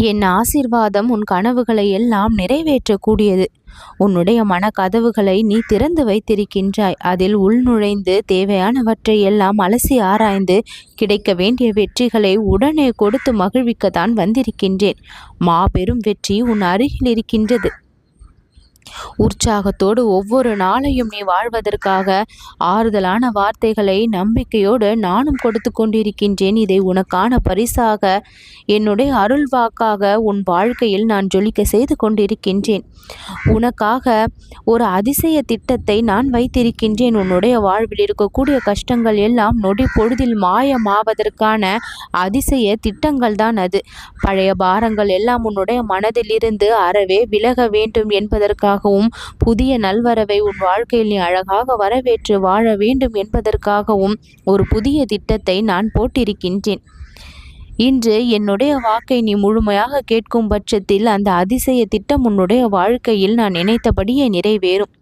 என் ஆசீர்வாதம் உன் கனவுகளை எல்லாம் நிறைவேற்றக்கூடியது. உன்னுடைய மனக்கதவுகளை நீ திறந்து வைத்திருக்கின்றாய். அதில் உள்நுழைந்து தேவையானவற்றை எல்லாம் அலசி ஆராய்ந்து கிடைக்க வேண்டிய வெற்றிகளை உடனே கொடுத்து மகிழ்விக்கத்தான் வந்திருக்கின்றேன். மாபெரும் வெற்றி உன் அருகில் இருக்கின்றது. உற்சாகத்தோடு ஒவ்வொரு நாளையும் நீ வாழ்வதற்காக ஆறுதலான வார்த்தைகளை நம்பிக்கையோடு நானும் கொடுத்து கொண்டிருக்கின்றேன். இதை உனக்கான பரிசாக, என்னுடைய அருள்வாக்காக உன் வாழ்க்கையில் நான் ஜொலிக்க செய்து கொண்டிருக்கின்றேன். உனக்காக ஒரு அதிசய திட்டத்தை நான் வைத்திருக்கின்றேன். உன்னுடைய வாழ்வில் இருக்கக்கூடிய கஷ்டங்கள் எல்லாம் நொடி பொழுதில் மாயமாவதற்கான அதிசய திட்டங்கள் தான் அது. பழைய பாரங்கள் எல்லாம் உன்னுடைய மனதில் இருந்து அறவே விலக வேண்டும் என்பதற்காகவும், புதிய நல்வரவை உன் வாழ்க்கையில் நீ அழகாக வரவேற்று வாழ வேண்டும் என்பதற்காகவும் ஒரு புதிய திட்டத்தை நான் போட்டிருக்கின்றேன். இன்று என்னுடைய வாக்கை நீ முழுமையாக கேட்கும் பட்சத்தில் அந்த அதிசய திட்டம் உன்னுடைய வாழ்க்கையில் நான் நினைத்தபடியே நிறைவேறும்.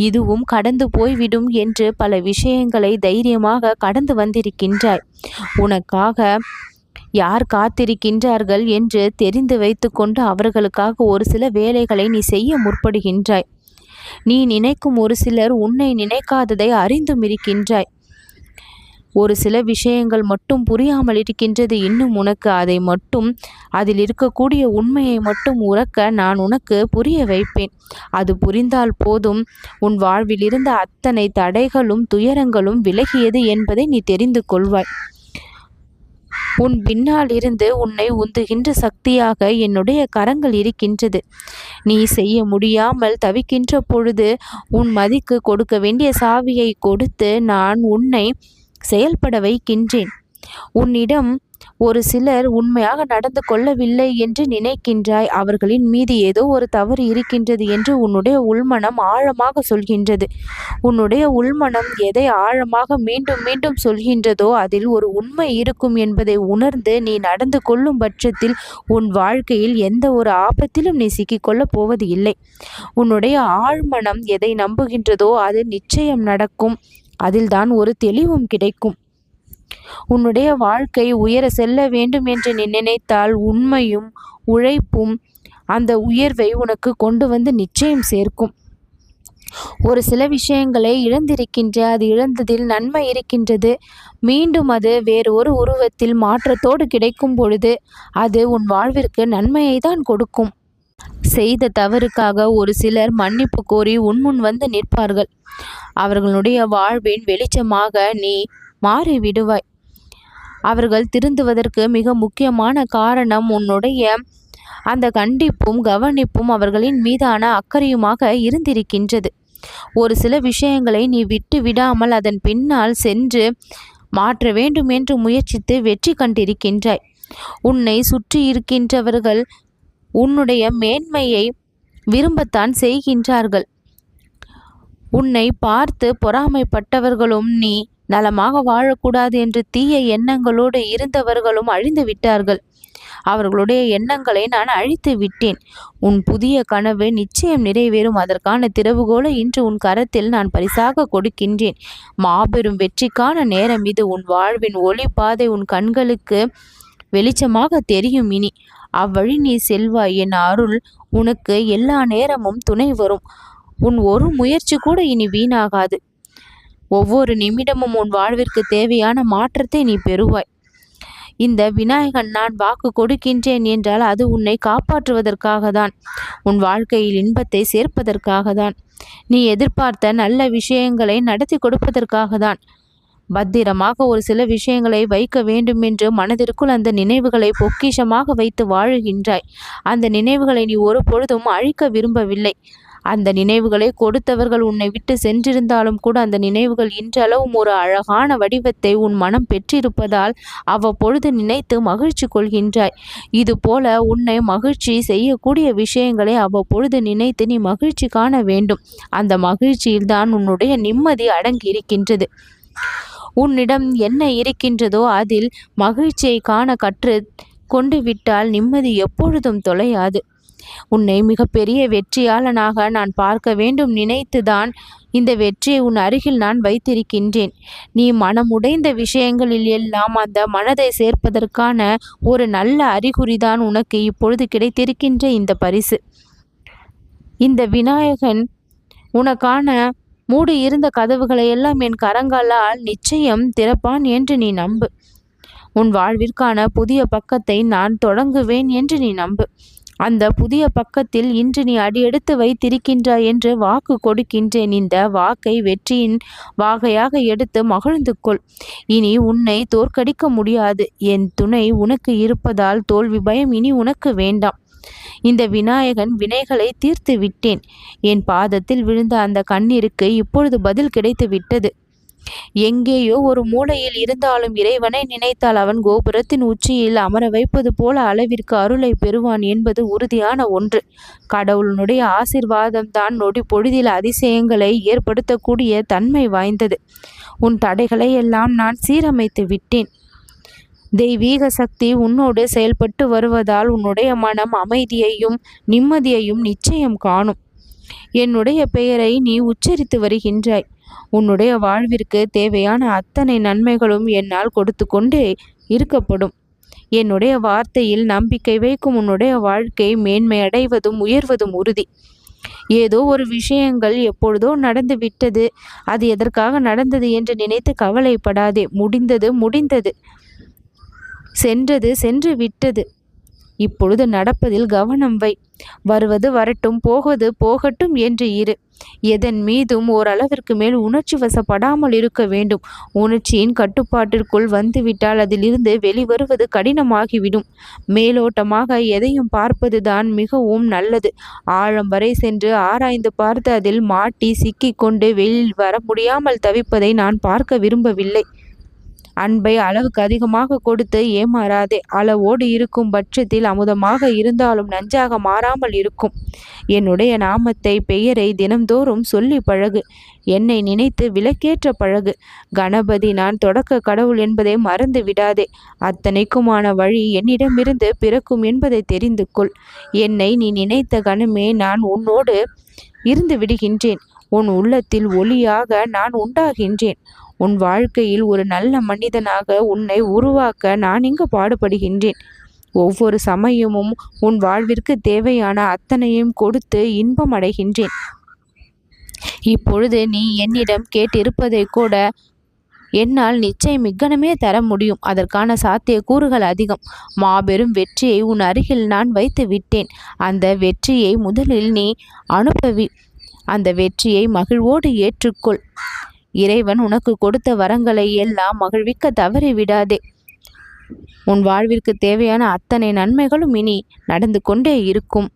இதுவும் கடந்து போய்விடும் என்று பல விஷயங்களை தைரியமாக கடந்து வந்திருக்கின்றாய். உனக்காக யார் காத்திருக்கின்றார்கள் என்று தெரிந்து வைத்துக்கொண்டு அவர்களுக்காக ஒரு சில வேலைகளை நீ செய்ய முற்படுகின்றாய். நீ நினைக்கும் ஒரு சிலர் உன்னை நினைக்காததை அறிந்தும் இருக்கின்றாய். ஒரு சில விஷயங்கள் மட்டும் புரியாமல் இருக்கின்றது. இன்னும் உனக்கு அதை மட்டும், அதில் இருக்கக்கூடிய உண்மையை மட்டும் உறக்க நான் உனக்கு புரிய வைப்பேன். அது புரிந்தால் போதும், உன் வாழ்வில் இருந்த அத்தனை தடைகளும் துயரங்களும் விலகியது என்பதை நீ தெரிந்து கொள்வாய். உன் பின்னால் இருந்து உன்னை உந்துகின்ற சக்தியாக என்னுடைய கரங்கள் இருக்கின்றது. நீ செய்ய முடியாமல் தவிக்கின்ற பொழுது உன் மதிக்கு கொடுக்க வேண்டிய சாவியை கொடுத்து நான் உன்னை செயல்பட வைக்கின்றேன். உன்னிடம் ஒரு சிலர் உண்மையாக நடந்து கொள்ளவில்லை என்று நினைக்கின்றாய். அவர்களின் மீது ஏதோ ஒரு தவறு இருக்கின்றது என்று உன்னுடைய உள்மனம் ஆழமாக சொல்கின்றது. உன்னுடைய உள்மனம் எதை ஆழமாக மீண்டும் மீண்டும் சொல்கின்றதோ அதில் ஒரு உண்மை இருக்கும் என்பதை உணர்ந்து நீ நடந்து கொள்ளும் பட்சத்தில் உன் வாழ்க்கையில் எந்த ஒரு ஆபத்திலும் நீ சிக்கிக்கொள்ளப் போவது இல்லை. உன்னுடைய ஆழ்மனம் எதை நம்புகின்றதோ அது நிச்சயம் நடக்கும். அதில்தான் ஒரு தெளிவும் கிடைக்கும். உன்னுடைய வாழ்க்கை உயர செல்ல வேண்டும் என்று நீ நினைத்தால் உண்மையும் உழைப்பும் அந்த உயர்வை உனக்கு கொண்டு வந்து நிச்சயம் சேர்க்கும். ஒரு சில விஷயங்களை இழந்திருக்கின்ற, அது இழந்ததில் நன்மை இருக்கின்றது. மீண்டும் அது வேறு ஒரு உருவத்தில் மாற்றத்தோடு கிடைக்கும் பொழுது அது உன் வாழ்விற்கு நன்மையை தான் கொடுக்கும். செய்த தவறுக்காக ஒரு சிலர் மன்னிப்பு கோரி உன்முன் வந்து நிற்பார்கள். அவர்களுடைய வாழ்வின் வெளிச்சமாக நீ மாறி விடுவாய். அவர்கள் திருந்துவதற்கு மிக முக்கியமான காரணம் உன்னுடைய அந்த கண்டிப்பும் கவனிப்பும் அவர்களின் மீதான அக்கறையுமாக இருந்திருக்கின்றது. ஒரு சில விஷயங்களை நீ விட்டு விடாமல் அதன் பின்னால் சென்று மாற்ற வேண்டும் என்று முயற்சித்து வெற்றி கண்டிருக்கின்றாய். உன்னை சுற்றி இருக்கின்றவர்கள் உன்னுடைய மேன்மையை விரும்பத்தான் செய்கின்றார்கள். உன்னை பார்த்து பொறாமைப்பட்டவர்களும் நீ நலமாக வாழக்கூடாது என்று தீய எண்ணங்களோடு இருந்தவர்களும் அழிந்து விட்டார்கள். அவர்களுடைய எண்ணங்களை நான் அழித்து விட்டேன். உன் புதிய கனவு நிச்சயம் நிறைவேறும். அதற்கான திறவுகோலை இன்று உன் கரத்தில் நான் பரிசாக கொடுக்கின்றேன். மாபெரும் வெற்றிக்கான நேரம் இது. உன் வாழ்வின் ஒளி பாதை உன் கண்களுக்கு வெளிச்சமாக தெரியும். இனி அவ்வழி நீ செல்வாய். என் அருள் உனக்கு எல்லா நேரமும் துணை வரும். உன் ஒரு முயற்சி கூட இனி வீணாகாது. ஒவ்வொரு நிமிடமும் உன் வாழ்விற்கு தேவையான மாற்றத்தை நீ பெறுவாய். இந்த விநாயகன் நான் வாக்கு கொடுக்கின்றேன் என்றால் அது உன்னை காப்பாற்றுவதற்காக தான், உன் வாழ்க்கையில் இன்பத்தை சேர்ப்பதற்காக தான், நீ எதிர்பார்த்த நல்ல விஷயங்களை நடத்தி கொடுப்பதற்காக தான். பத்திரமாக ஒரு சில விஷயங்களை வைக்க வேண்டும் என்று மனதிற்குள் அந்த நினைவுகளை பொக்கிஷமாக வைத்து வாழுகின்றாய். அந்த நினைவுகளை நீ ஒரு பொழுதும் அழிக்க விரும்பவில்லை. அந்த நினைவுகளை கொடுத்தவர்கள் உன்னை விட்டு சென்றிருந்தாலும் கூட அந்த நினைவுகள் இன்றளவும் ஒரு அழகான வடிவத்தை உன் மனம் பெற்றிருப்பதால் அவ்வப்பொழுது நினைத்து மகிழ்ச்சி கொள்கின்றாய். இது போல உன்னை மகிழ்ச்சி செய்யக்கூடிய விஷயங்களை அவ்வப்பொழுது நினைத்து நீ மகிழ்ச்சி காண வேண்டும். அந்த மகிழ்ச்சியில்தான் உன்னுடைய நிம்மதி அடங்கி இருக்கின்றது. உன்னிடம் என்ன இருக்கின்றதோ அதில் மகிழ்ச்சியை காண கற்று கொண்டு விட்டால் நிம்மதி எப்பொழுதும் தொலையாது. உன்னை மிகப்பெரிய வெற்றியாளனாக நான் பார்க்க வேண்டும் நினைத்துதான் இந்த வெற்றியை உன் அருகில் நான் வைத்திருக்கின்றேன். நீ மனமுடைந்த விஷயங்களில் எல்லாம் அந்த மனதை சேர்ப்பதற்கான ஒரு நல்ல அறிகுறிதான் உனக்கு இப்பொழுது கிடைத்திருக்கின்ற இந்த பரிசு. இந்த விநாயகன் உனக்கான மூடி இருந்த கதவுகளை எல்லாம் என் கரங்களால் நிச்சயம் திறப்பான் என்று நீ நம்பு. உன் வாழ்விற்கான புதிய பக்கத்தை நான் தொடங்குவேன் என்று நீ நம்பு. அந்த புதிய பக்கத்தில் இன்று நீ அடியெடுத்து வைத்திருக்கின்றாய் என்று வாக்கு கொடுக்கின்றேன். இந்த வாக்கை வெற்றியின் வாகையாக எடுத்து மகிழ்ந்து கொள். இனி உன்னை தோற்கடிக்க முடியாது. என் துணை உனக்கு இருப்பதால் தோல்வி பயம் இனி உனக்கு வேண்டாம். இந்த விநாயகன் வினைகளை தீர்த்து விட்டேன். என் பாதத்தில் விழுந்த அந்த கண்ணீருக்கு இப்பொழுது பதில் கிடைத்து விட்டது. எங்கேயோ ஒரு மூலையில் இருந்தாலும் இறைவனை நினைத்தால் அவன் கோபுரத்தின் உச்சியில் அமர வைப்பது போல அளவிற்கு அருளை பெறுவான் என்பது உறுதியான ஒன்று. கடவுளுடைய ஆசிர்வாதம் தான் நொடி பொழுதில் அதிசயங்களை ஏற்படுத்தக்கூடிய தன்மை வாய்ந்தது. உன் தடைகளை எல்லாம் நான் சீரமைத்து விட்டேன். தெய்வீக சக்தி உன்னோடு செயல்பட்டு வருவதால் உன்னுடைய மனம் அமைதியையும் நிம்மதியையும் நிச்சயம் காணும். என்னுடைய பெயரை நீ உச்சரித்து வருகின்றாய். உன்னுடைய வாழ்விற்கு தேவையான அத்தனை நன்மைகளும் என்னால் கொடுத்து கொண்டே இருக்கப்படும். என்னுடைய வார்த்தையில் நம்பிக்கை வைக்கும் உன்னுடைய வாழ்க்கை மேன்மை அடைவதும் உயர்வதும் உறுதி. ஏதோ ஒரு விஷயங்கள் எப்பொழுதோ நடந்து விட்டது, அது எதற்காக நடந்தது என்று நினைத்து கவலைப்படாதே. முடிந்தது முடிந்தது, சென்றது சென்று விட்டது. இப்பொழுது நடப்பதில் கவனம் வை. வருவது வரட்டும், போவது போகட்டும் என்று இரு. எதன் மீதும் ஓரளவிற்கு மேல் உணர்ச்சி வசப்படாமல் இருக்க வேண்டும். உணர்ச்சியின் கட்டுப்பாட்டிற்குள் வந்துவிட்டால் அதிலிருந்து வெளிவருவது கடினமாகிவிடும். மேலோட்டமாக எதையும் பார்ப்பதுதான் மிகவும் நல்லது. ஆழம் வரை சென்று ஆராய்ந்து பார்த்து அதில் மாட்டி சிக்கிக்கொண்டு வெளியில் வர முடியாமல் தவிப்பதை நான் பார்க்க விரும்பவில்லை. அன்பை அளவுக்கு அதிகமாக கொடுத்து ஏமாறாதே. அளவோடு இருக்கும் பட்சத்தில் அமுதமாக இருந்தாலும் நஞ்சாக மாறாமல் இருக்கும். என்னுடைய நாமத்தை பெயரை தினம்தோறும் சொல்லி பழகு. என்னை நினைத்து விளக்கேற்ற பழகு. கணபதி நான் தொடக்க கடவுள் என்பதை மறந்து விடாதே. அத்தனைக்குமான வழி என்னிடமிருந்து பிறக்கும் என்பதை தெரிந்து கொள். என்னை நீ நினைத்த கணமே நான் உன்னோடு இருந்து விடுகின்றேன். உன் உள்ளத்தில் ஒளியாக நான் உண்டாகின்றேன். உன் வாழ்க்கையில் ஒரு நல்ல மனிதனாக உன்னை உருவாக்க நான் இங்கு பாடுபடுகின்றேன். ஒவ்வொரு சமயமும் உன் வாழ்விற்கு தேவையான அத்தனையும் கொடுத்து இன்பம் அடைகின்றேன். இப்பொழுது நீ என்னிடம் கேட்டிருப்பதை கூட என்னால் நிச்சயம் இக்கணமே தர முடியும். அதற்கான சாத்தியக்கூறுகள் அதிகம். மாபெரும் வெற்றியை உன் அருகில் நான் வைத்து விட்டேன். அந்த வெற்றியை முதலில் நீ அனுபவி. அந்த வெற்றியை மகிழ்வோடு ஏற்றுக்கொள். இறைவன் உனக்கு கொடுத்த வரங்களை எல்லாம் மகிழ்விக்க தவறிவிடாதே. உன் வாழ்விற்கு தேவையான அத்தனை நன்மைகளும் இனி நடந்து கொண்டே இருக்கும்.